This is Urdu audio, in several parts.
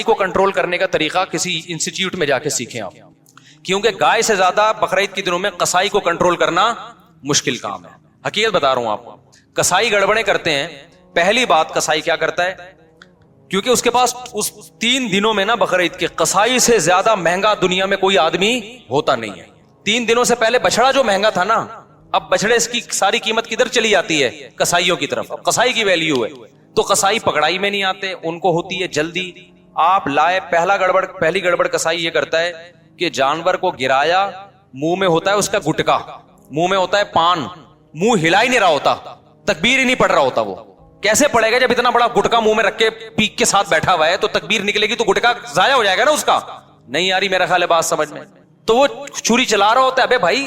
کو کنٹرول کرنے کا طریقہ کسی انسٹیٹیوٹ میں جا کے سیکھیں آپ، کیونکہ گائے سے زیادہ بقرعید کے دنوں میں قصائی کو کنٹرول کرنا مشکل کام ہے. حقیقت بتا رہا ہوں آپ کو. قصائی گڑبڑیں کرتے ہیں. پہلی بات، قصائی کیا کرتا ہے، کیونکہ اس کے پاس اس 3 دنوں میں نا بقرعید کے، قصائی سے زیادہ مہنگا دنیا میں کوئی آدمی ہوتا نہیں ہے. 3 دنوں سے پہلے بچڑا جو مہنگا تھا نا، اب بچڑے اس کی ساری قیمت کدھر چلی جاتی ہے؟ قصائیوں کی طرف. اب قصائی کی ویلیو ہے. تو قصائی پکڑائی میں نہیں آتے، ان کو ہوتی ہے جلدی. آپ لائے، پہلی گڑبڑ قصائی یہ کرتا ہے کہ جانور کو گرایا، منہ میں ہوتا ہے اس کا گٹکا، منہ میں ہوتا ہے پان، منہ ہلا ہی نہیں رہا ہوتا، تکبیر ہی نہیں پڑھ رہا ہوتا. وہ کیسے پڑے گا جب اتنا بڑا گٹکا منہ میں رکھ کے پیک کے ساتھ بیٹھا ہوا ہے؟ تو تکبیر نکلے گی تو گٹکا ضائع ہو جائے گا نا اس کا. نہیں آ رہی میرا خیال ہے بات سمجھ میں. تو وہ چھری چلا رہا ہوتا ہے. ابے بھائی،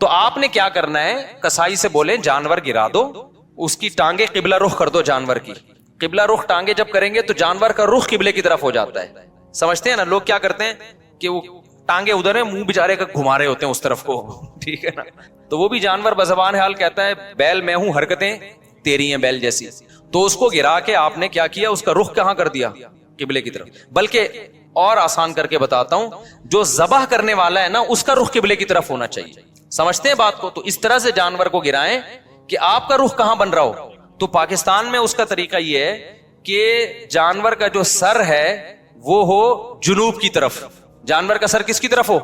تو آپ نے کیا کرنا ہے، قصائی سے بولیں جانور گرا دو، اس کی ٹانگیں قبلہ رخ کر دو. جانور کی قبلہ رخ ٹانگیں جب کریں گے تو جانور کا رخ قبلے کی طرف ہو جاتا ہے. سمجھتے ہیں نا؟ لوگ کیا کرتے ہیں کہ وہ ٹانگیں ادھر ہیں، منہ بیچارے کا گھما رہے ہوتے ہیں اس طرف کو. ٹھیک ہے نا؟ تو وہ بھی جانور بزبان حال کہتا ہے بیل میں ہوں، حرکتیں تیری ہیں بیل جیسی. تو اس کو گرا کے آپ نے کیا کیا، اس کا رخ کہاں کر دیا؟ قبلے کی طرف. بلکہ اور آسان کر کے بتاتا ہوں، جو ذبح کرنے والا ہے نا، اس کا رخ قبلے کی طرف ہونا چاہیے. سمجھتے ہیں بات کو؟ تو اس طرح سے جانور کو گرائیں کہ آپ کا رخ کہاں بن رہا ہو. تو پاکستان میں اس کا طریقہ یہ ہے کہ جانور کا جو سر ہے وہ ہو جنوب کی طرف. جانور کا سر کس کی طرف ہو؟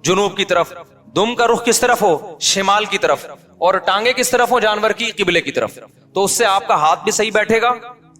جنوب کی طرف. دم کا رخ کس طرف ہو؟ شمال کی طرف. اور ٹانگیں کس طرف ہو جانور کی؟ قبلے کی طرف. تو اس سے آپ کا ہاتھ بھی صحیح بیٹھے گا،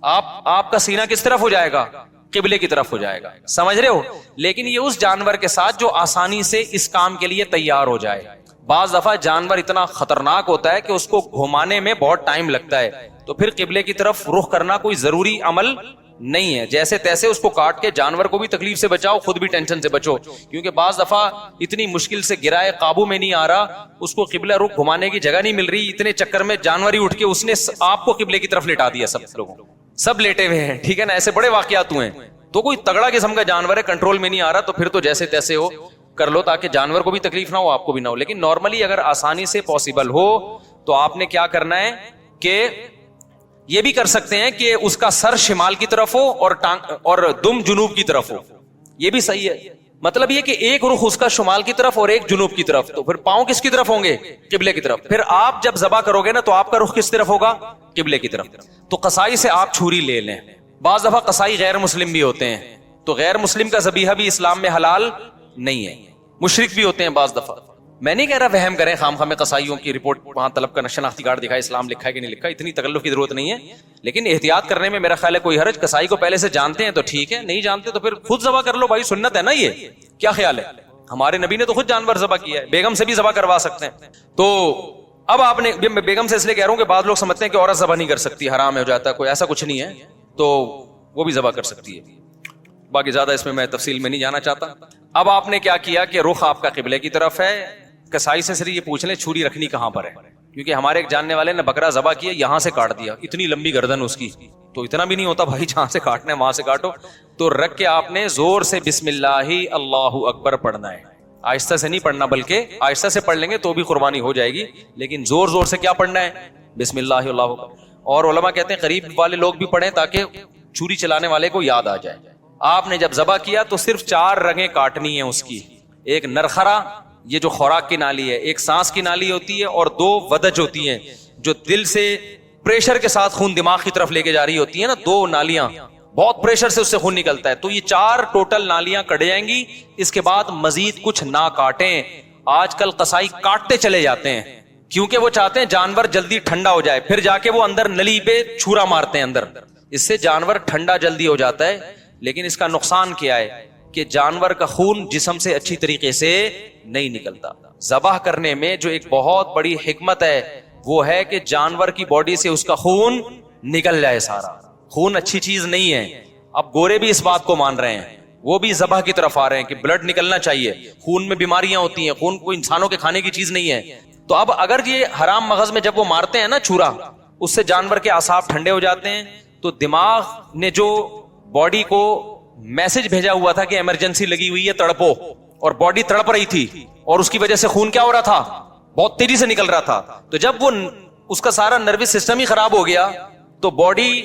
آپ کا سینہ کس طرف ہو جائے گا؟ قبلے کی طرف ہو جائے گا. سمجھ رہے ہو؟ لیکن یہ اس جانور کے ساتھ جو آسانی سے اس کام کے لیے تیار ہو جائے. بعض دفعہ جانور اتنا خطرناک ہوتا ہے کہ اس کو گھمانے میں بہت ٹائم لگتا ہے، تو پھر قبلے کی طرف رخ کرنا کوئی ضروری عمل نہیں ہے. جیسے تیسے اس کو کاٹ کے جانور کو بھی تکلیف سے بچاؤ، خود بھی ٹینشن سے بچو. کیونکہ بعض دفعہ اتنی مشکل سے گرائے، قابو میں نہیں آ رہا، اس کو قبلہ رخ گھمانے کی جگہ نہیں مل رہی، اتنے چکر میں جانور ہی اٹھ کے اس نے آپ کو قبلے کی طرف لٹا دیا. سب لوگوں سب لیٹے ہوئے ہیں. ٹھیک ہے نا؟ ایسے بڑے واقعات ہوئے ہیں. تو کوئی تگڑا قسم کا جانور ہے، کنٹرول میں نہیں آ رہا، تو پھر تو جیسے تیسے ہو کر لو، تاکہ جانور کو بھی تکلیف نہ ہو، آپ کو بھی نہ ہو. لیکن نارملی اگر آسانی سے پاسبل ہو تو آپ نے کیا کرنا ہے کہ یہ بھی کر سکتے ہیں کہ اس کا سر شمال کی طرف ہو اور دم جنوب کی طرف ہو. یہ بھی صحیح ہے. مطلب یہ کہ ایک رخ اس کا شمال کی طرف اور ایک جنوب کی طرف. تو پھر پاؤں کس کی طرف ہوں گے؟ قبلے کی طرف. پھر آپ جب ذبح کرو گے نا تو آپ کا رخ کس طرف ہوگا؟ قبلے کی طرف. تو قصائی سے آپ چھری لے لیں. بعض دفعہ قصائی غیر مسلم بھی ہوتے ہیں، تو غیر مسلم کا ذبیحہ بھی اسلام میں حلال نہیں ہے. مشرک بھی ہوتے ہیں بعض دفعہ. میں نہیں کہہ رہا وہم کریں خام خواہ میں قصائیوں کی رپورٹ وہاں طلب کا شناختی کارڈ دکھائے، اسلام لکھا ہے کہ نہیں لکھا، اتنی تکلف کی ضرورت نہیں ہے. لیکن احتیاط کرنے میں میرا خیال ہے کوئی حرج. قصائی کو پہلے سے جانتے ہیں تو ٹھیک ہے، نہیں جانتے تو پھر خود ذبح کر لو بھائی، سنت ہے نا. یہ کیا خیال ہے؟ ہمارے نبی نے تو خود جانور ذبح کیا ہے، بیگم سے بھی ذبح کروا سکتے ہیں. تو اب آپ نے، بیگم سے اس لیے کہہ رہا ہوں کہ بعض لوگ سمجھتے ہیں کہ عورت ذبح نہیں کر سکتی، حرام ہو جاتا ہے، کوئی ایسا کچھ نہیں ہے. تو وہ بھی ذبح کر سکتی ہے. باقی زیادہ اس میں تفصیل میں نہیں جانا چاہتا. اب آپ نے کیا کیا کہ رخ آپ کا قبلے کی طرف ہے. قصائی سے صرف یہ پوچھ لیں چھری رکھنی کہاں پر ہے، کیونکہ ہمارے ایک جاننے والے نے بکرا ذبح کیا، یہاں سے کاٹ دیا، اتنی لمبی گردن اس کی. تو اتنا بھی نہیں ہوتا بھائی، جہاں سے کاٹنا ہے وہاں سے کاٹو. تو رکھ کے آپ نے زور سے بسم اللہ اللہ اکبر پڑھنا ہے. آہستہ سے نہیں پڑھنا، بلکہ آہستہ سے پڑھ لیں گے تو بھی قربانی ہو جائے گی، لیکن زور زور سے کیا پڑھنا ہے؟ بسم اللہ اللہ اکبر. اور علماء کہتے ہیں قریب والے لوگ بھی پڑھیں تاکہ چھری چلانے والے کو یاد آ جائے. آپ نے جب ذبح کیا تو صرف 4 رگیں کاٹنی ہیں اس کی. ایک نرخرا، یہ جو خوراک کی نالی ہے، ایک سانس کی نالی ہوتی ہے، اور 2 ودج ہوتی ہیں جو دل سے پریشر کے ساتھ خون دماغ کی طرف لے کے جا رہی ہوتی ہیں نا. 2 نالیاں، بہت پریشر سے اس سے خون نکلتا ہے. تو یہ 4 ٹوٹل نالیاں کٹ جائیں گی. اس کے بعد مزید کچھ نہ کاٹیں. آج کل قصائی کاٹتے چلے جاتے ہیں کیونکہ وہ چاہتے ہیں جانور جلدی ٹھنڈا ہو جائے، پھر جا کے وہ اندر نلی پہ چھرا مارتے ہیں اندر. اس سے جانور ٹھنڈا جلدی ہو جاتا ہے. لیکن اس کا نقصان کیا ہے کہ جانور کا خون جسم سے اچھی طریقے سے نہیں نکلتا. ذبح کرنے میں جو ایک بہت بڑی حکمت ہے وہ ہے کہ جانور کی باڈی سے اس کا خون نکل جائے سارا. خون اچھی چیز نہیں ہے. اب گورے بھی اس بات کو مان رہے ہیں، وہ بھی ذبح کی طرف آ رہے ہیں کہ بلڈ نکلنا چاہیے. خون میں بیماریاں ہوتی ہیں، خون کوئی انسانوں کے کھانے کی چیز نہیں ہے. تو اب اگر یہ حرام مغز میں جب وہ مارتے ہیں نا چھرا، اس سے جانور کے اعصاب ٹھنڈے ہو جاتے ہیں. تو دماغ نے جو باڈی کو میسج بھیجا ہوا تھا کہ ایمرجنسی لگی ہوئی ہے، تڑپو، اور باڈی تڑپ رہی تھی، اور اس کی وجہ سے خون کیا ہو رہا تھا؟ بہت تیزی سے نکل رہا تھا. تو جب وہ اس کا سارا نروس سسٹم ہی خراب ہو گیا تو باڈی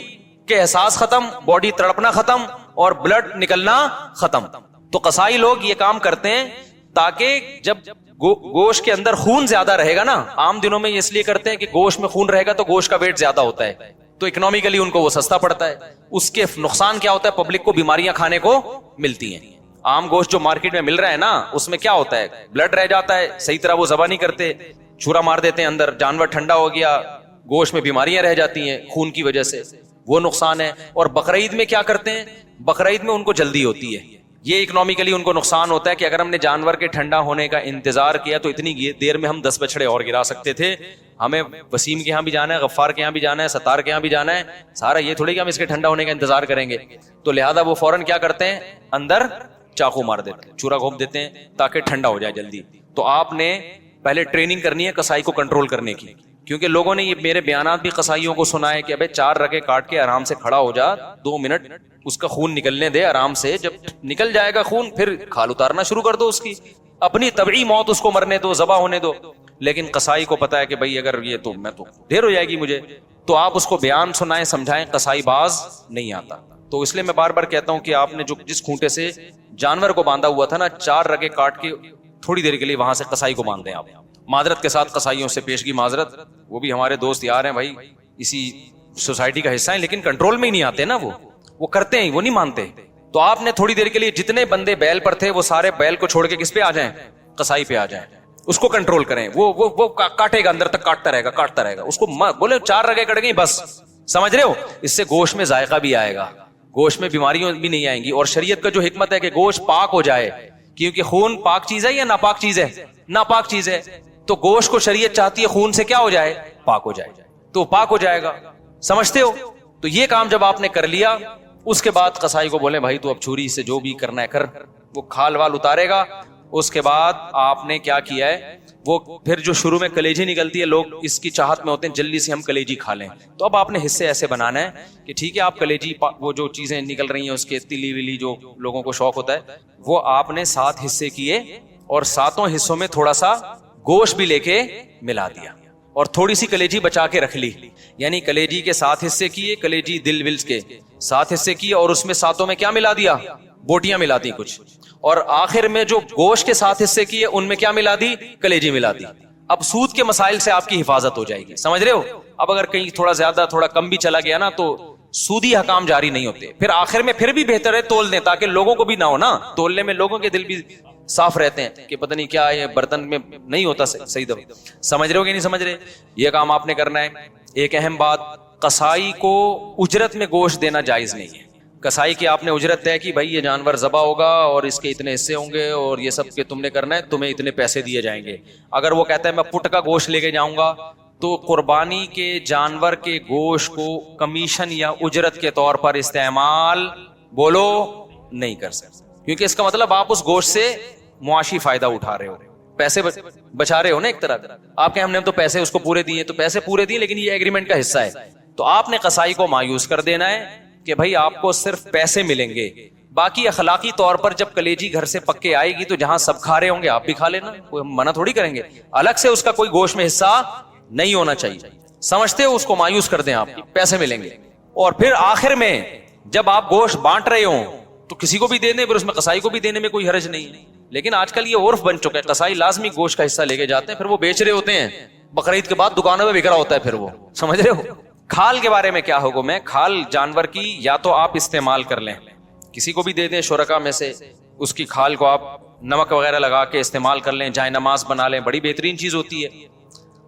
کے احساس ختم، باڈی تڑپنا ختم، اور بلڈ نکلنا ختم. تو قصائی لوگ یہ کام کرتے ہیں تاکہ جب گوشت کے اندر خون زیادہ رہے گا نا, عام دنوں میں اس لیے کرتے ہیں کہ گوشت میں خون رہے گا تو گوشت کا ویٹ زیادہ ہوتا ہے, تو اکنامکلی ان کو وہ سستا پڑتا ہے. اس کے نقصان کیا ہوتا ہے, پبلک کو بیماریاں کھانے کو ملتی ہیں. عام گوشت جو مارکیٹ میں مل رہا ہے نا, اس میں کیا ہوتا ہے, بلڈ رہ جاتا ہے, صحیح طرح وہ ذبح نہیں کرتے, چھرا مار دیتے ہیں اندر, جانور ٹھنڈا ہو گیا, گوشت میں بیماریاں رہ جاتی ہیں خون کی وجہ سے, وہ نقصان ہے. اور بقرعید میں کیا کرتے ہیں, بقرعید میں ان کو جلدی ہوتی ہے, یہ اکنامکلی ان کو نقصان ہوتا ہے کہ اگر ہم نے جانور کے ٹھنڈا ہونے کا انتظار کیا تو اتنی دیر میں ہم 10 بچڑے اور گرا سکتے تھے. ہمیں وسیم کے یہاں بھی جانا ہے, غفار کے یہاں بھی جانا ہے, ستار کے یہاں بھی جانا ہے, سارا یہ تھوڑی کہ ہم اس کے ٹھنڈا ہونے کا انتظار کریں گے. تو لہذا وہ فوراً کیا کرتے ہیں, اندر چاقو مار دیتے ہیں, چورا گھونپ دیتے ہیں تاکہ ٹھنڈا ہو جائے جلدی. تو آپ نے پہلے ٹریننگ کرنی ہے قصائی کو کنٹرول کرنے کی, کیونکہ لوگوں نے یہ میرے بیانات بھی قصائیوں کو سنا ہے کہ ابے 4 رگے کاٹ کے آرام سے کھڑا ہو جا, 2 منٹ اس کا خون نکلنے دے آرام سے, جب نکل جائے گا خون پھر کھال اتارنا شروع کر دو, اس کی اپنی طبعی موت اس کو مرنے دو, ذبح ہونے دو. لیکن قصائی کو پتا ہے کہ بھائی اگر یہ تو میں تو دیر ہو جائے گی مجھے, تو آپ اس کو بیان سنائیں, سمجھائیں, قصائی باز نہیں آتا. تو اس لیے میں بار بار کہتا ہوں کہ آپ نے جو جس کھونٹے سے جانور کو باندھا ہوا تھا نا, 4 رگے کاٹ کے تھوڑی دیر کے لیے وہاں سے قصائی کو باندھ دیں آپ. معذرت کے ساتھ قصائیوں سے پیشگی معذرت, وہ بھی ہمارے دوست یار ہیں بھائی, اسی سوسائٹی کا حصہ ہیں, لیکن کنٹرول میں ہی نہیں آتے نا, وہ کرتے ہیں, وہ نہیں مانتے. تو آپ نے تھوڑی دیر کے لیے جتنے بندے بیل پر تھے وہ سارے بیل کو چھوڑ کے کس پہ آ جائیں, قصائی پہ آ جائیں, اس کو کنٹرول کریں. وہ کاٹے گا, اندر تک کاٹتا رہے گا, اس کو بولے 4 رگے کٹ گئی بس, سمجھ رہے ہو, اس سے گوشت میں ذائقہ بھی آئے گا, گوشت میں بیماریاں بھی نہیں آئیں گی. اور شریعت کا جو حکمت ہے کہ گوشت پاک ہو جائے, کیونکہ خون پاک چیز ہے یا ناپاک چیز ہے, ناپاک چیز ہے, تو گوشت کو شریعت چاہتی ہے خون سے کیا ہو جائے, پاک ہو جائے, تو پاک ہو جائے گا. سمجھتے ہو؟ تو یہ کام جب آپ نے کر لیا, اس کے بعد قصائی کو بولے بھائی تو اب چھری سے جو بھی کرنا ہے کر, وہ کھال وال اتارے گا. اس کے بعد آپ نے کیا کیا ہے, وہ پھر جو شروع میں کلیجی نکلتی ہے, لوگ اس کی چاہت میں ہوتے ہیں جلدی سے ہم کلیجی کھا لیں. تو اب آپ نے حصے ایسے بنانا ہے کہ ٹھیک ہے, آپ کلیجی وہ جو چیزیں نکل رہی ہیں اس کے تلی ولی جو لوگوں کو شوق ہوتا ہے, وہ آپ نے 7 حصے کیے, اور 7 حصوں میں تھوڑا سا گوشت بھی لے کے ملا دیا, اور تھوڑی سی کلیجی بچا کے رکھ لی. یعنی کلیجی کے 7 حصے کیے, کلیجی دل ولز کے 7 حصے کیے, اور اس میں 7 میں کیا ملا دیا, بوٹیاں ملا دی کچھ, اور آخر میں جو گوشت کے 7 حصے کیے ان میں کیا ملا دی, کلیجی ملا دی. اب سود کے مسائل سے آپ کی حفاظت ہو جائے گی, سمجھ رہے ہو. اب اگر کہیں تھوڑا زیادہ تھوڑا کم بھی چلا گیا نا, تو سودی حکام جاری نہیں ہوتے. پھر آخر میں پھر بھی بہتر ہے تول دیں, تاکہ لوگوں کو بھی نہ ہو نا, تولنے میں لوگوں کے دل بھی صاف رہتے ہیں کہ پتہ نہیں کیا یہ برتن میں نہیں ہوتا صحیح دفعہ. سمجھ رہے ہو کہ نہیں سمجھ رہے, یہ کام آپ نے کرنا ہے. ایک اہم بات, قصائی کو اجرت میں گوشت دینا جائز نہیں ہے. قصائی کی آپ نے اجرت طے کی, بھائی یہ جانور ذبح ہوگا اور اس کے اتنے حصے ہوں گے, اور یہ سب کے تم نے کرنا ہے, تمہیں اتنے پیسے دیے جائیں گے. اگر وہ کہتا ہے میں پٹ کا گوشت لے کے جاؤں گا, تو قربانی کے جانور کے گوشت کو کمیشن یا اجرت کے طور پر استعمال بولو نہیں کر سکتے, کیونکہ اس کا مطلب آپ اس گوشت سے معاشی فائدہ اٹھا رہے ہو, پیسے بچا رہے ہو نا ایک طرح. آپ کہ ہم نے تو پیسے اس کو پورے دیے, تو پیسے پورے دیے لیکن یہ ایگریمنٹ کا حصہ ہے. تو آپ نے قصائی کو مایوس کر دینا ہے کہ بھائی آپ کو صرف پیسے ملیں گے, باقی اخلاقی طور پر جب کلیجی گھر سے پکے آئے گی تو جہاں سب کھا رہے ہوں گے آپ بھی کھا لینا, کوئی ہم منع تھوڑی کریں گے. الگ سے اس کا کوئی گوشت میں حصہ نہیں ہونا چاہیے, سمجھتے ہو, اس کو مایوس کر دیں, آپ پیسے ملیں گے. اور پھر آخر میں جب آپ گوشت بانٹ رہے ہوں تو کسی کو بھی دے دیں, پھر اس میں قصائی کو بھی دینے میں کوئی حرج نہیں. لیکن آج کل یہ عرف بن چکا ہے, قصائی لازمی گوشت کا حصہ لے کے جاتے ہیں, پھر وہ بیچ رہے ہوتے ہیں, بقرعید کے بعد دکانوں میں بک رہا ہوتا ہے پھر وہ, سمجھ رہے ہو. کھال کے بارے میں کیا حکم ہے, کھال جانور کی یا تو آپ استعمال کر لیں, کسی کو بھی دے دیں شرکا میں سے, اس کی کھال کو آپ نمک وغیرہ لگا کے استعمال کر لیں, جائے نماز بنا لیں, بڑی بہترین چیز ہوتی ہے.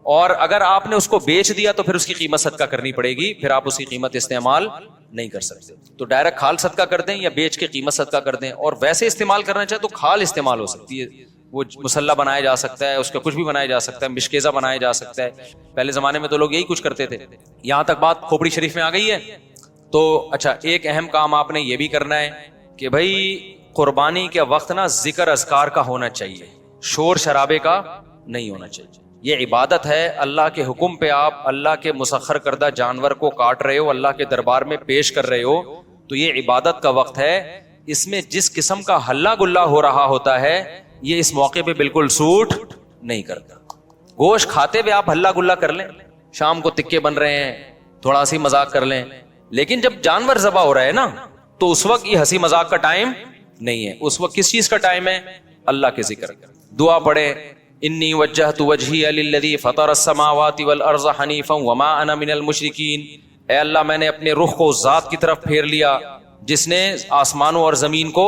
اور اگر آپ نے اس کو بیچ دیا تو پھر اس کی قیمت صدقہ کرنی پڑے گی, پھر آپ اس کی قیمت استعمال نہیں کر سکتے. تو ڈائریکٹ کھال صدقہ کر دیں یا بیچ کے قیمت صدقہ کر دیں. اور ویسے استعمال کرنا چاہے تو کھال استعمال ہو سکتی ہے, وہ مسلح بنایا جا سکتا ہے, اس کا کچھ بھی بنایا جا سکتا ہے, مشکیزہ بنایا جا سکتا ہے. پہلے زمانے میں تو لوگ یہی کچھ کرتے تھے. یہاں تک بات کھوپڑی شریف میں آ گئی ہے. تو اچھا, ایک اہم کام آپ نے یہ بھی کرنا ہے کہ بھائی قربانی کے وقت نا ذکر اذکار کا ہونا چاہیے, شور شرابے کا نہیں ہونا چاہیے. یہ عبادت ہے, اللہ کے حکم پہ آپ اللہ کے مسخر کردہ جانور کو کاٹ رہے ہو, اللہ کے دربار میں پیش کر رہے ہو, تو یہ عبادت کا وقت ہے. اس میں جس قسم کا ہلا گلا ہو رہا ہوتا ہے یہ اس موقع پہ بالکل سوٹ نہیں کرتا. گوشت کھاتے ہوئے آپ ہلا گلا کر لیں, شام کو تکے بن رہے ہیں, تھوڑا سی مذاق کر لیں, لیکن جب جانور ذبح ہو رہا ہے نا تو اس وقت یہ ہنسی مذاق کا ٹائم نہیں ہے. اس وقت کس چیز کا ٹائم ہے؟ اللہ کے ذکر. دعا پڑھے انی وجہت وجہی للذی فطر السماوات والارض حنیفا وما انا من المشرکین. اے اللہ میں نے اپنے رخ کو ذات کی طرف پھیر لیا جس نے آسمانوں اور زمین کو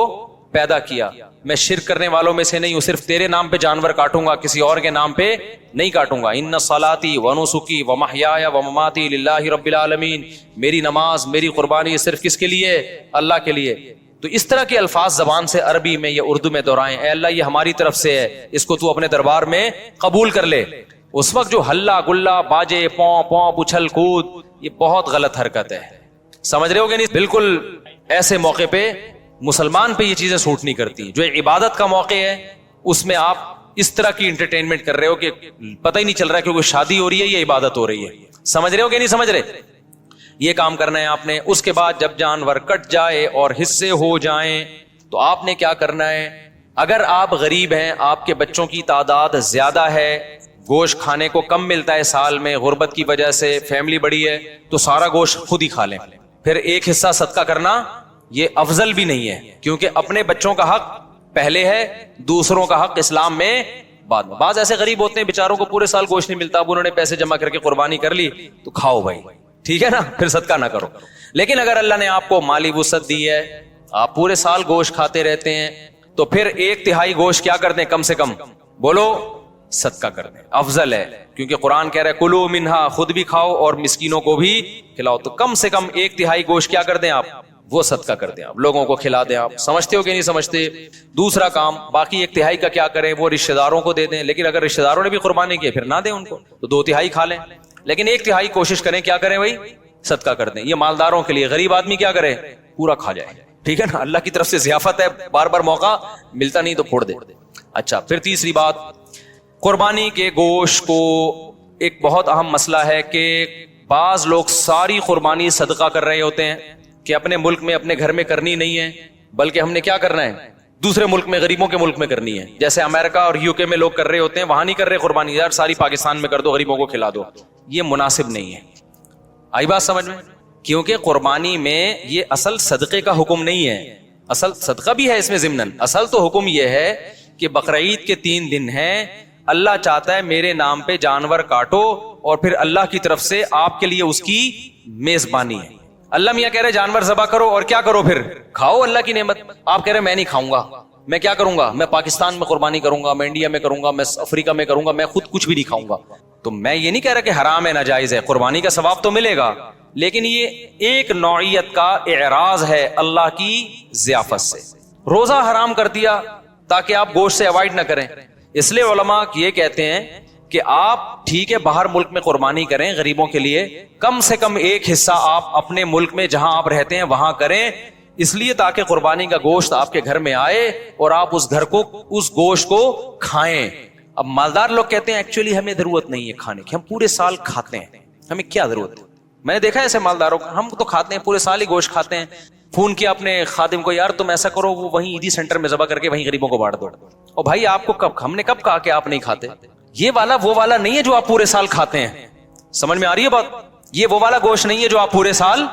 پیدا کیا. میں شرک کرنے والوں میں سے نہیں ہوں. صرف تیرے نام پہ جانور کاٹوں گا, کسی اور کے نام پہ نہیں کاٹوں گا. ان صلاتی ونسکی ومحیایا ومماتی للہ رب العالمین. میری نماز میری قربانی صرف کس کے لیے؟ اللہ کے لیے. تو اس طرح کے الفاظ زبان سے عربی میں یا اردو میں دہرائیں. اے اللہ یہ ہماری طرف سے ہے, اس کو تو اپنے دربار میں قبول کر لے. اس وقت جو ہلا گلا باجے پوں پوں اچھل کود, یہ بہت غلط حرکت ہے. سمجھ رہے ہو کہ نہیں؟ بالکل ایسے موقع پہ مسلمان پہ یہ چیزیں سوٹ نہیں کرتی. جو عبادت کا موقع ہے اس میں آپ اس طرح کی انٹرٹینمنٹ کر رہے ہو کہ پتہ ہی نہیں چل رہا ہے کہ کوئی شادی ہو رہی ہے یا عبادت ہو رہی ہے. سمجھ رہے ہو کہ نہیں سمجھ رہے؟ یہ کام کرنا ہے آپ نے. اس کے بعد جب جانور کٹ جائے اور حصے ہو جائیں تو آپ نے کیا کرنا ہے؟ اگر آپ غریب ہیں, آپ کے بچوں کی تعداد زیادہ ہے, گوشت کھانے کو کم ملتا ہے سال میں غربت کی وجہ سے, فیملی بڑی ہے, تو سارا گوشت خود ہی کھا لیں. پھر ایک حصہ صدقہ کرنا یہ افضل بھی نہیں ہے, کیونکہ اپنے بچوں کا حق پہلے ہے, دوسروں کا حق اسلام میں بعد میں. بعض ایسے غریب ہوتے ہیں بیچاروں کو پورے سال گوشت نہیں ملتا, اب انہوں نے پیسے جمع کر کے قربانی کر لی تو کھاؤ بھائی, ٹھیک ہے نا, پھر صدقہ نہ کرو. لیکن اگر اللہ نے آپ کو مالی وسعت دی ہے, آپ پورے سال گوشت کھاتے رہتے ہیں, تو پھر 1/3 گوشت کیا کر دیں؟ کم سے کم بولو صدقہ کر دیں, افضل ہے. کیونکہ قرآن کہہ رہا ہے کلو منہا, خود بھی کھاؤ اور مسکینوں کو بھی کھلاؤ. تو کم سے کم 1/3 گوشت کیا کر دیں آپ؟ وہ صدقہ کر دیں, آپ لوگوں کو کھلا دیں. آپ سمجھتے ہو کہ نہیں سمجھتے؟ دوسرا کام, باقی 1/3 کا کیا کریں؟ وہ رشتہ داروں کو دے دیں. لیکن اگر رشتہ داروں نے بھی قربانی کی پھر نہ دیں ان کو, تو 2/3 کھا لیں. لیکن 1/3 کوشش کریں کیا کریں بھائی؟ صدقہ کر دیں. یہ مالداروں کے لیے. غریب آدمی کیا کرے؟ پورا کھا جائے, ٹھیک ہے نا. اللہ کی طرف سے ضیافت ہے, بار بار موقع ملتا نہیں تو پھوڑ دے. اچھا, پھر تیسری بات, قربانی کے گوشت کو ایک بہت اہم مسئلہ ہے کہ بعض لوگ ساری قربانی صدقہ کر رہے ہوتے ہیں کہ اپنے ملک میں اپنے گھر میں کرنی نہیں ہے, بلکہ ہم نے کیا کرنا ہے؟ دوسرے ملک میں, غریبوں کے ملک میں کرنی ہے. جیسے امریکہ اور UK میں لوگ کر رہے ہوتے ہیں, وہاں نہیں کر رہے قربانی, یار ساری پاکستان میں کر دو, غریبوں کو کھلا دو. یہ مناسب نہیں ہے. آئی بات سمجھ میں؟ کیونکہ قربانی میں یہ اصل صدقے کا حکم نہیں ہے. اصل صدقہ بھی ہے اس میں ضمناً, اصل تو حکم یہ ہے کہ بقرعید کے 3 دن ہیں, اللہ چاہتا ہے میرے نام پہ جانور کاٹو اور پھر اللہ کی طرف سے آپ کے لیے اس کی میزبانی ہے. اللہ میاں کہہ رہے جانور ذبح کرو اور کیا کرو؟ پھر کھاؤ اللہ کی نعمت. آپ کہہ رہے میں نہیں کھاؤں گا, میں کیا کروں گا؟ میں پاکستان میں قربانی کروں گا, میں انڈیا میں کروں گا, میں افریقہ میں کروں گا, میں خود کچھ بھی نہیں کھاؤں گا. تو میں یہ نہیں کہہ رہا کہ حرام ہے, ناجائز ہے, قربانی کا ثواب تو ملے گا, لیکن یہ ایک نوعیت کا اعراض ہے اللہ کی ضیافت سے. روزہ حرام کر دیا تاکہ آپ گوشت سے اوائڈ نہ کریں. اس لیے علماء یہ کہتے ہیں کہ آپ ٹھیک ہے باہر ملک میں قربانی کریں غریبوں کے لیے, کم سے کم ایک حصہ آپ اپنے ملک میں جہاں آپ رہتے ہیں وہاں کریں, اس لیے تاکہ قربانی کا گوشت آپ کے گھر میں آئے اور آپ اس گھر کو, اس گوشت کو کھائیں. اب مالدار لوگ کہتے ہیں ایکچولی ہمیں ضرورت نہیں ہے کھانے کی, ہم پورے سال کھاتے ہیں, ہمیں کیا ضرورت ہے. میں نے دیکھا ہے ایسے مالداروں کو, ہم تو کھاتے ہیں پورے سال ہی گوشت کھاتے ہیں. فون کیا اپنے خادم کو, یار تم ایسا کرو وہ وہیں عیدی سینٹر میں ذبح کر کے وہیں غریبوں کو بانٹ دو. اور بھائی آپ کو کب, ہم نے کب کہا کہ آپ نہیں کھاتے؟ یہ والا وہ والا نہیں ہے جو آپ پورے سال کھاتے ہیں. سمجھ میں آ رہی ہے بات؟ یہ وہ والا گوشت نہیں ہے جو آپ پورے سال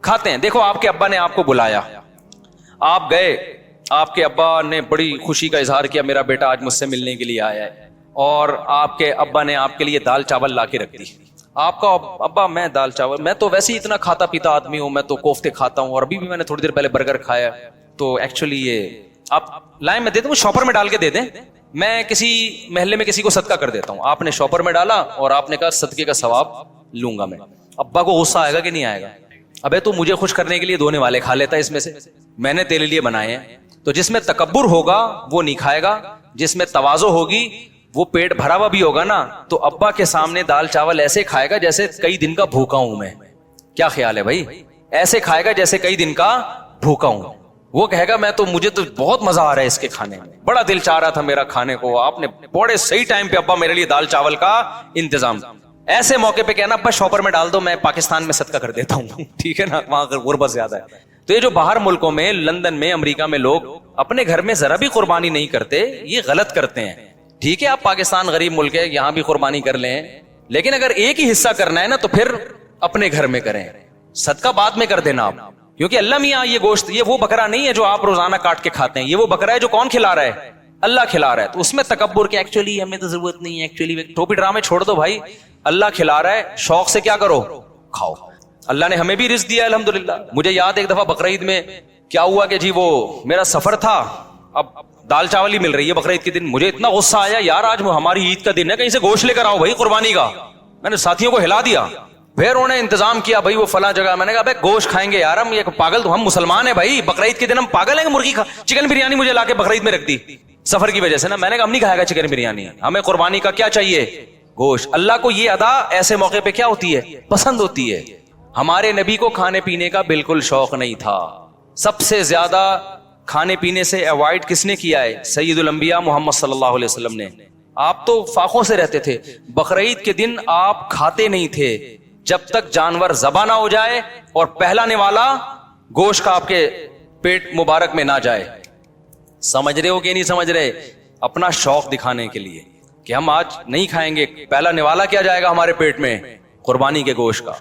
کھاتے ہیں. دیکھو آپ کے ابا نے آپ کو بلایا, آپ گئے, آپ کے ابا نے بڑی خوشی کا اظہار کیا میرا بیٹا آج مجھ سے ملنے کے لیے آیا ہے, اور آپ کے ابا نے آپ کے لیے دال چاول لا کے رکھ دی. آپ کا ابا میں دال چاول, میں تو ویسے ہی اتنا کھاتا پیتا آدمی ہوں, میں تو کوفتے کھاتا ہوں اور ابھی بھی میں نے تھوڑی دیر پہلے برگر کھایا, تو ایکچولی یہ آپ لائیں میں دے دوں, شاپر میں ڈال کے دے دیں, میں کسی محلے میں کسی کو صدقہ کر دیتا ہوں. آپ نے شاپر میں ڈالا اور آپ نے کہا صدقے کا ثواب لوں گا میں. ابا کو غصہ آئے گا کہ نہیں آئے گا؟ ابے تو مجھے خوش کرنے کے لیے دھونے والے کھا لیتا ہے اس میں سے, میں نے تیرے لیے بنائے ہیں. تو جس میں تکبر ہوگا وہ نہیں کھائے گا, جس میں تواضع ہوگی وہ پیٹ بھرا ہوا بھی ہوگا نا, تو ابا کے سامنے دال چاول ایسے کھائے گا جیسے کئی دن کا بھوکا ہوں میں. کیا خیال ہے بھائی؟ ایسے کھائے گا جیسے کئی دن کا بھوکا ہوں. وہ کہے گا میں تو, مجھے تو بہت مزہ آ رہا ہے اس کے کھانے میں, بڑا دل چاہ رہا تھا میرا کھانے کو, آپ نے بڑے صحیح ٹائم پہ ابا میرے لیے دال چاول کا انتظام. ایسے موقع پہ کہنا ابا شاپر میں ڈال دو, میں پاکستان میں صدقہ کر دیتا ہوں, ٹھیک ہے نا, وہاں غربت زیادہ ہے. تو یہ جو باہر ملکوں میں, لندن میں, امریکہ میں لوگ اپنے گھر میں ذرا بھی قربانی نہیں کرتے, یہ غلط کرتے ہیں. ٹھیک ہے آپ پاکستان غریب ملک ہے, یہاں بھی قربانی کر لیں, لیکن اگر ایک ہی حصہ کرنا ہے نا تو پھر اپنے گھر میں کریں, صدقہ بعد میں کر دینا آپ. کیونکہ اللہ میاں یہ گوشت یہ وہ بکرا نہیں ہے جو آپ روزانہ کاٹ کے کھاتے ہیں, یہ وہ بکرا ہے جو کون کھلا رہا ہے؟ اللہ کھلا رہا ہے. تو اس میں تکبر کہ ایکچولی ہمیں تو ضرورت نہیں ہے, ایکچولی ٹوپی ڈرامے چھوڑ دو بھائی, اللہ کھلا رہا ہے, شوق سے کیا کرو, کھاؤ. اللہ نے ہمیں بھی رزق دیا الحمدللہ. مجھے یاد ایک دفعہ بقرعید میں کیا ہوا کہ جی وہ میرا سفر تھا, اب دال چاول ہی مل رہی ہے بقرعید کے دن. مجھے اتنا غصہ آیا, یار آج ہماری عید کا دن ہے, کہیں سے گوشت لے کر آؤ بھائی قربانی کا. میں نے ساتھیوں کو ہلا دیا, پھر انہوں نے انتظام کیا بھائی وہ فلاں جگہ. میں نے کہا بھائی گوشت کھائیں گے یار, ہم یہ پاگل, تو ہم مسلمان ہیں بھائی, بقرعید کے دن ہم پاگل ہیں کہ مرغی چکن بریانی مجھے لا کے بقرعید میں رکھ دی سفر کی وجہ سے نا. میں نے کہا ہم نہیں کھائے گا چکن بریانی, ہمیں قربانی کا کیا چاہیے, گوشت. اللہ کو یہ ادا ایسے موقع پہ کیا ہوتی ہے, پسند ہوتی ہے. ہمارے نبی کو کھانے پینے کا بالکل شوق نہیں تھا. سب سے زیادہ کھانے پینے سے اوائڈ کس نے کیا ہے؟ سید الانبیاء محمد صلی اللہ علیہ وسلم نے. آپ تو فاقوں سے رہتے تھے. بقرعید کے دن آپ کھاتے نہیں تھے جب تک جانور ذبح نہ ہو جائے اور پہلا نوالا گوشت کا آپ کے پیٹ مبارک میں نہ جائے. سمجھ رہے ہو کہ نہیں سمجھ رہے؟ اپنا شوق دکھانے کے لیے کہ ہم آج نہیں کھائیں گے, پہلا نوالا کیا جائے گا ہمارے پیٹ میں, قربانی کے گوشت کا.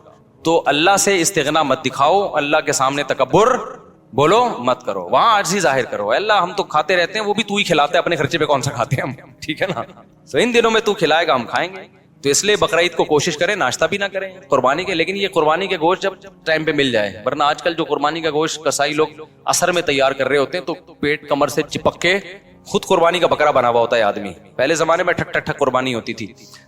تو اللہ سے استغنا مت دکھاؤ, اللہ کے سامنے تکبر بولو مت کرو, وہاں عاجزی ظاہر کرو. اللہ ہم تو کھاتے رہتے ہیں, وہ بھی تو ہی کھلاتے ہیں, اپنے خرچے پہ کون سا کھاتے ہیں ہم, ٹھیک ہے نا. تو ان دنوں میں تو کھلائے گا, ہم کھائیں گے. تو اس لیے بقرعید کو کوشش کریں ناشتہ بھی نہ کریں قربانی کے, لیکن یہ قربانی کے گوشت جب ٹائم پہ مل جائے. ورنہ آج کل جو قربانی کا گوشت کسائی لوگ اثر میں تیار کر رہے ہوتے ہیں تو پیٹ کمر سے چپک کے خود قربانی کا بکرا بنا ہوا ہوتا ہے آدمی. پہلے زمانے میں ٹھک ٹھک ٹھک قربانی ہوتی تھی.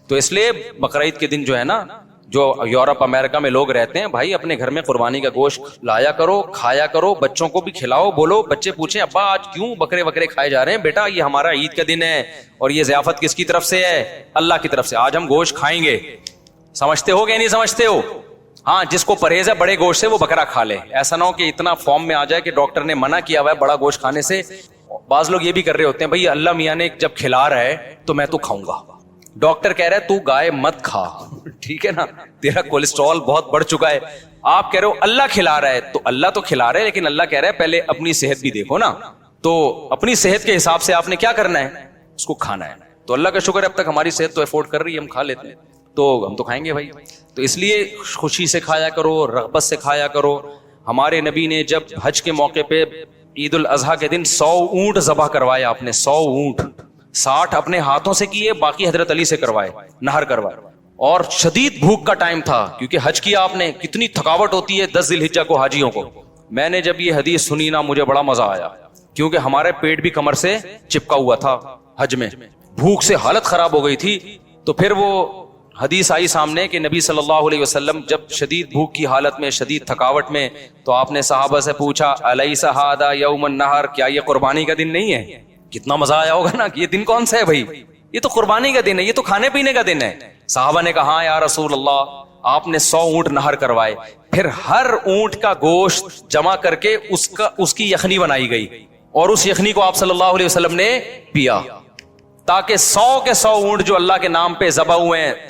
تو اس لیے بقرعید کے دن جو ہے نا, جو یورپ امریکہ میں لوگ رہتے ہیں, بھائی اپنے گھر میں قربانی کا گوشت لایا کرو, کھایا کرو, بچوں کو بھی کھلاؤ. بولو, بچے پوچھیں ابا آج کیوں بکرے وکرے کھائے جا رہے ہیں؟ بیٹا یہ ہمارا عید کا دن ہے اور یہ ضیافت کس کی طرف سے ہے؟ اللہ کی طرف سے. آج ہم گوشت کھائیں گے. سمجھتے ہو کہ نہیں سمجھتے ہو؟ ہاں, جس کو پرہیز ہے بڑے گوشت سے وہ بکرا کھا لے. ایسا نہ ہو کہ اتنا فارم میں آ جائے کہ ڈاکٹر نے منع کیا ہوا ہے بڑا گوشت کھانے سے. بعض لوگ یہ بھی کر رہے ہوتے ہیں, بھائی اللہ میاں نے جب کھلا رہا ہے تو میں تو کھاؤں گا. ڈاکٹر کہہ رہا ہے تو گائے مت کھا, ٹھیک ہے نا, تیرا کولیسٹرول بہت بڑھ چکا ہے. آپ کہہ رہے ہو اللہ کھلا رہا ہے, تو اللہ تو کھلا رہا ہے, لیکن اللہ کہہ رہا ہے پہلے اپنی صحت بھی دیکھو نا. تو اپنی صحت کے حساب سے آپ نے کیا کرنا ہے, اس کو کھانا ہے. تو اللہ کا شکر ہے اب تک ہماری صحت تو افورڈ کر رہی ہے, ہم کھا لیتے ہیں, تو ہم تو کھائیں گے بھائی. تو اس لیے خوشی سے کھایا کرو, رغبت سے کھایا کرو. ہمارے نبی نے جب حج کے موقع پہ عید الاضحیٰ کے دن 100 اونٹ ذبح کروائے, آپ نے 100 اونٹ, 60 اپنے ہاتھوں سے کیے, باقی حضرت علی سے کروائے, نہر کروائے. اور شدید بھوک کا ٹائم تھا کیونکہ حج کیا آپ نے, کتنی تھکاوٹ ہوتی ہے 10 ذی الحجہ کو حاجیوں کو. میں نے جب یہ حدیث سنی نا مجھے بڑا مزہ آیا, کیونکہ ہمارے پیٹ بھی کمر سے چپکا ہوا تھا حج میں, بھوک سے حالت خراب ہو گئی تھی. تو پھر وہ حدیث آئی سامنے کہ نبی صلی اللہ علیہ وسلم جب شدید بھوک کی حالت میں, شدید تھکاوٹ میں, تو آپ نے صحابہ سے پوچھا الیس ھذا یوم النحر, کیا یہ قربانی کا دن نہیں ہے؟ کتنا مزہ آیا ہوگا نا کہ یہ دن کون سا ہے بھائی, یہ تو قربانی کا دن ہے, یہ تو کھانے پینے کا دن ہے. صحابہ نے کہا ہاں یا رسول اللہ. آپ نے 100 اونٹ نہر کروائے, پھر ہر اونٹ کا گوشت جمع کر کے اس کی یخنی بنائی گئی, اور اس یخنی کو آپ صلی اللہ علیہ وسلم نے پیا, تاکہ 100 کے 100 اونٹ جو اللہ کے نام پہ ذبح ہوئے ہیں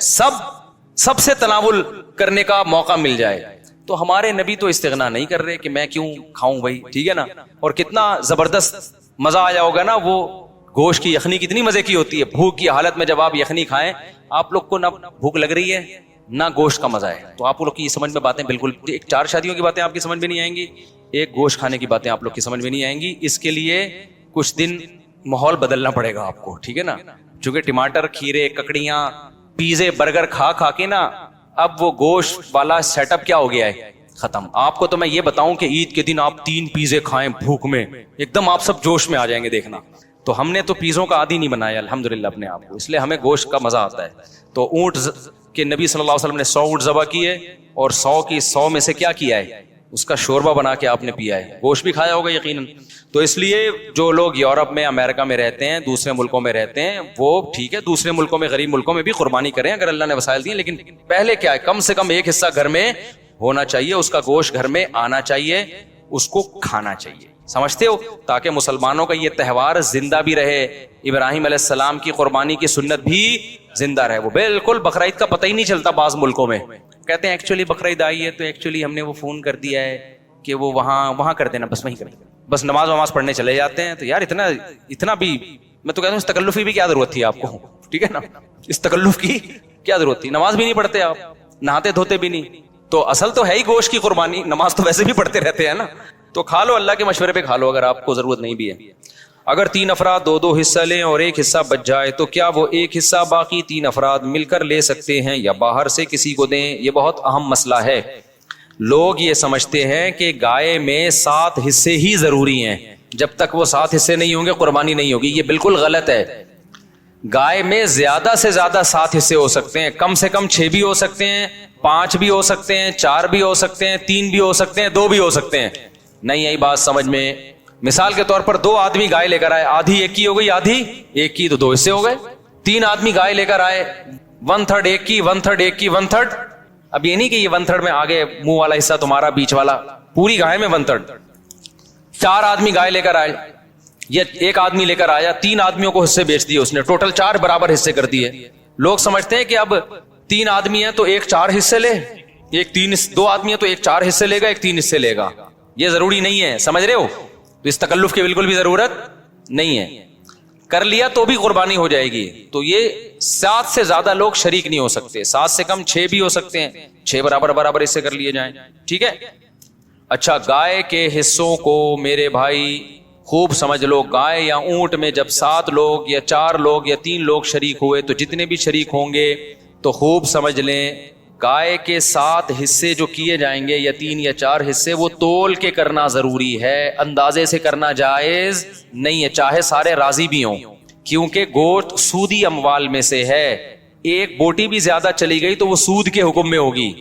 سب سے تناول کرنے کا موقع مل جائے. تو ہمارے نبی تو استغنا نہیں کر رہے کہ میں کیوں کھاؤں بھائی, ٹھیک ہے نا. اور کتنا زبردست مزہ آیا ہوگا نا, وہ گوشت کی یخنی کتنی مزے کی ہوتی ہے. بھوک کی حالت میں جب آپ یخنی کھائیں, آپ لوگ کو نہ بھوک لگ رہی ہے نہ گوشت کا مزہ ہے, تو آپ لوگ کی سمجھ میں باتیں بالکل, 4 شادیوں کی باتیں آپ کی سمجھ میں نہیں آئیں گی, ایک گوشت کھانے کی باتیں آپ لوگ کی سمجھ میں نہیں آئیں گی. اس کے لیے کچھ دن ماحول بدلنا پڑے گا آپ کو, ٹھیک ہے نا. چونکہ ٹماٹر, کھیرے, ککڑیاں, پیزے, برگر کھا کھا کے نا اب وہ گوشت والا سیٹ اپ کیا ہو گیا ہے, ختم. آپ کو تو میں یہ بتاؤں کہ عید کے دن آپ 3 پیزے کھائیں بھوک میں, ایک دم آپ سب جوش میں آ جائیں گے, دیکھنا. تو ہم نے تو پیزوں کا عادی نہیں بنایا الحمدللہ اپنے آپ کو, اس لیے ہمیں گوشت کا مزہ آتا ہے. تو اونٹ کے نبی صلی اللہ علیہ وسلم نے 100 اونٹ ذبح کیے, اور 100 کی 100 میں سے کیا کیا ہے, اس کا شوربہ بنا کے آپ نے پیا ہے. گوشت بھی کھایا ہوگا یقیناً. تو اس لیے جو لوگ یورپ میں, امریکہ میں رہتے ہیں, دوسرے ملکوں میں رہتے ہیں, وہ ٹھیک ہے دوسرے ملکوں میں, غریب ملکوں میں بھی قربانی کریں اگر اللہ نے وسائل دیے, لیکن پہلے کیا ہے, کم سے کم ایک حصہ گھر میں ہونا چاہیے, اس کا گوشت گھر میں آنا چاہیے, اس کو کھانا چاہیے. سمجھتے ہو, تاکہ مسلمانوں کا یہ تہوار زندہ بھی رہے, ابراہیم علیہ السلام کی قربانی کی سنت بھی زندہ رہے. وہ بالکل بقرعید کا پتہ ہی نہیں چلتا بعض ملکوں میں, کہتے ہیں ایکچولی بقرعید آئی ہے تو ایکچولی ہم نے وہ فون کر دیا ہے کہ وہ وہاں کر دینا, بس وہیں کر دینا, بس نماز پڑھنے چلے جاتے ہیں. تو یار اتنا بھی, میں تو کہتا ہوں اس تکلف کی بھی کیا ضرورت تھی آپ کو, ٹھیک ہے نا, اس تکلف کی کیا ضرورت تھی. نماز بھی نہیں پڑھتے آپ, نہاتے دھوتے بھی نہیں, تو اصل تو ہے ہی گوشت کی قربانی، نماز تو ویسے بھی پڑھتے رہتے ہیں نا، تو کھا لو، اللہ کے مشورے پہ کھا لو اگر آپ کو ضرورت نہیں بھی ہے۔ اگر 3 افراد 2 حصہ لیں اور ایک حصہ بچ جائے تو کیا وہ ایک حصہ باقی 3 افراد مل کر لے سکتے ہیں یا باہر سے کسی کو دیں؟ یہ بہت اہم مسئلہ ہے۔ لوگ یہ سمجھتے ہیں کہ گائے میں 7 حصے ہی ضروری ہیں، جب تک وہ 7 حصے نہیں ہوں گے قربانی نہیں ہوگی۔ یہ بالکل غلط ہے۔ گائے میں زیادہ سے زیادہ 7 حصے ہو سکتے ہیں، کم سے کم 6 بھی ہو سکتے ہیں، 5 بھی ہو سکتے ہیں، 4 بھی ہو سکتے ہیں، 3 بھی ہو سکتے ہیں، 2 بھی ہو سکتے ہیں۔ نہیں آئی بات سمجھ میں؟ مثال کے طور پر 2 آدمی گائے لے کر آئے، آدھی ایک کی ہو گئی، آدھی ایک کی، تو 2 حصے ہو گئے۔ 3 آدمی گائے لے کر آئے، 1/3 ایک کی، 1/3 ایک کی، 1/3۔ اب یہ نہیں کہ یہ 1/3 میں آگے منہ والا حصہ تمہارا، بیچ والا، پوری گائے میں 1/3۔ 4 آدمی گائے لے کر آئے، یہ ایک آدمی لے کر آیا، 3 آدمیوں کو حصے بیچ دیے اس نے، ٹوٹل 4 برابر حصے کر دیے۔ لوگ سمجھتے ہیں کہ اب 3 آدمی ہیں تو ایک 4 حصے لے، 2 آدمی ہیں تو ایک 4 حصے لے گا، ایک 3 حصے لے گا۔ یہ ضروری نہیں ہے، سمجھ رہے ہو؟ تو اس تکلف کی بالکل بھی ضرورت نہیں ہے۔ کر لیا تو بھی قربانی ہو جائے گی۔ تو یہ 7 سے زیادہ لوگ شریک نہیں ہو سکتے، 7 سے کم 6 بھی ہو سکتے ہیں، 6 برابر حصے کر لیے جائیں، ٹھیک ہے۔ اچھا، گائے کے حصوں کو میرے بھائی خوب سمجھ لو، گائے یا اونٹ میں جب 7 لوگ یا 4 لوگ یا 3 لوگ شریک ہوئے تو جتنے بھی شریک ہوں گے تو خوب سمجھ لیں، گائے کے 7 حصے جو کیے جائیں گے یا 3 یا 4 حصے، وہ تول کے کرنا ضروری ہے، اندازے سے کرنا جائز نہیں ہے، چاہے سارے راضی بھی ہوں، کیونکہ گوشت سودی اموال میں سے ہے۔ ایک بوٹی بھی زیادہ چلی گئی تو وہ سود کے حکم میں ہوگی،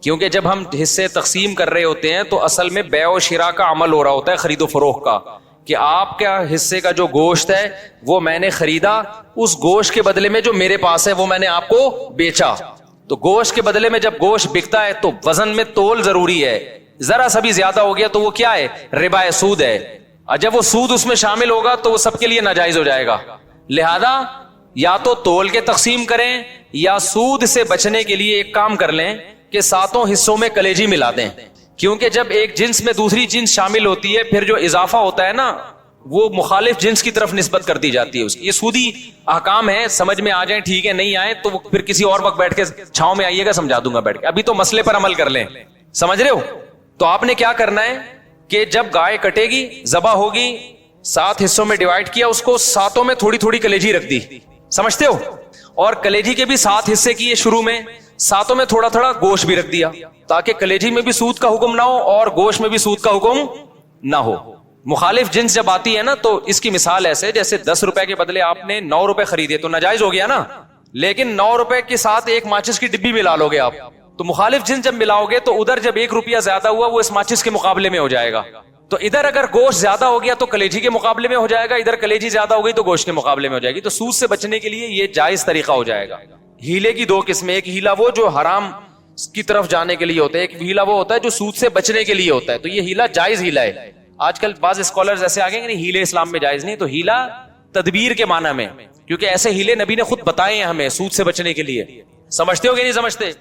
کیونکہ جب ہم حصے تقسیم کر رہے ہوتے ہیں تو اصل میں بیع و شراء کا عمل ہو رہا ہوتا ہے، خرید و فروخت کا، کہ آپ کا حصے کا جو گوشت ہے وہ میں نے خریدا، اس گوشت کے بدلے میں جو میرے پاس ہے وہ میں نے آپ کو بیچا۔ تو گوشت کے بدلے میں جب گوشت بکتا ہے تو وزن میں تول ضروری ہے، ذرا سا بھی زیادہ ہو گیا تو وہ کیا ہے؟ ربا ہے، سود ہے، اور جب وہ سود اس میں شامل ہوگا تو وہ سب کے لیے ناجائز ہو جائے گا۔ لہذا یا تو تول کے تقسیم کریں یا سود سے بچنے کے لیے ایک کام کر لیں کہ 7 حصوں میں کلیجی ملا دیں، کیونکہ جب ایک جنس میں دوسری جنس شامل ہوتی ہے پھر جو اضافہ ہوتا ہے نا وہ مخالف جنس کی طرف نسبت کر دی جاتی ہے اس کی۔ یہ سودی احکام ہے، سمجھ میں آ جائیں ٹھیک ہے، نہیں آئے تو پھر کسی اور وقت بیٹھ کے چھاؤں میں آئیے گا، سمجھا دوں گا بیٹھ کے، ابھی تو مسئلے پر عمل کر لیں، سمجھ رہے ہو؟ تو آپ نے کیا کرنا ہے کہ جب گائے کٹے گی، ذبح ہوگی، 7 حصوں میں ڈیوائڈ کیا اس کو، 7 میں تھوڑی تھوڑی کلیجی رکھ دی، سمجھتے ہو؟ اور کلیجی کے بھی 7 حصے کیے شروع میں، 7 میں تھوڑا تھوڑا گوشت بھی رکھ دیا، تاکہ کلیجی میں بھی سود کا حکم نہ ہو اور گوشت میں بھی سود کا حکم نہ ہو۔ مخالف جنس جب آتی ہے نا تو اس کی مثال ایسے، جیسے 10 روپے کے بدلے آپ نے 9 روپے خریدے تو ناجائز ہو گیا نا، لیکن 9 روپے کے ساتھ ایک ماچس کی ڈبی ملا لو گے آپ، تو مخالف جنس جب ملاؤ گے تو ادھر جب 1 روپیہ زیادہ ہوا وہ اس ماچس کے مقابلے میں ہو جائے گا۔ تو ادھر اگر گوشت زیادہ ہو گیا تو کلیجی کے مقابلے میں ہو جائے گا، ادھر کلیجی زیادہ ہو گئی تو گوشت کے مقابلے میں ہو جائے گی۔ تو سود سے بچنے کے لیے یہ جائز طریقہ ہو جائے گا۔ ہیلے کی 2 قسمیں، ایک ہیلا وہ جو حرام کی طرف جانے کے لیے ہوتا ہے، ایک ہیلا وہ ہوتا ہے جو سود سے بچنے کے لیے ہوتا ہے۔ تو یہ ہیلا جائز ہیلا ہے۔ آج کل بعض اسکالرز ایسے آگے کہ نہیں ہیلے اسلام میں جائز نہیں، تو ہیلا تدبیر کے معنی میں، کیونکہ ایسے ہیلے نبی نے خود بتائے ہیں ہمیں سود سے بچنے کے لیے، سمجھتے ہو کہ نہیں سمجھتے؟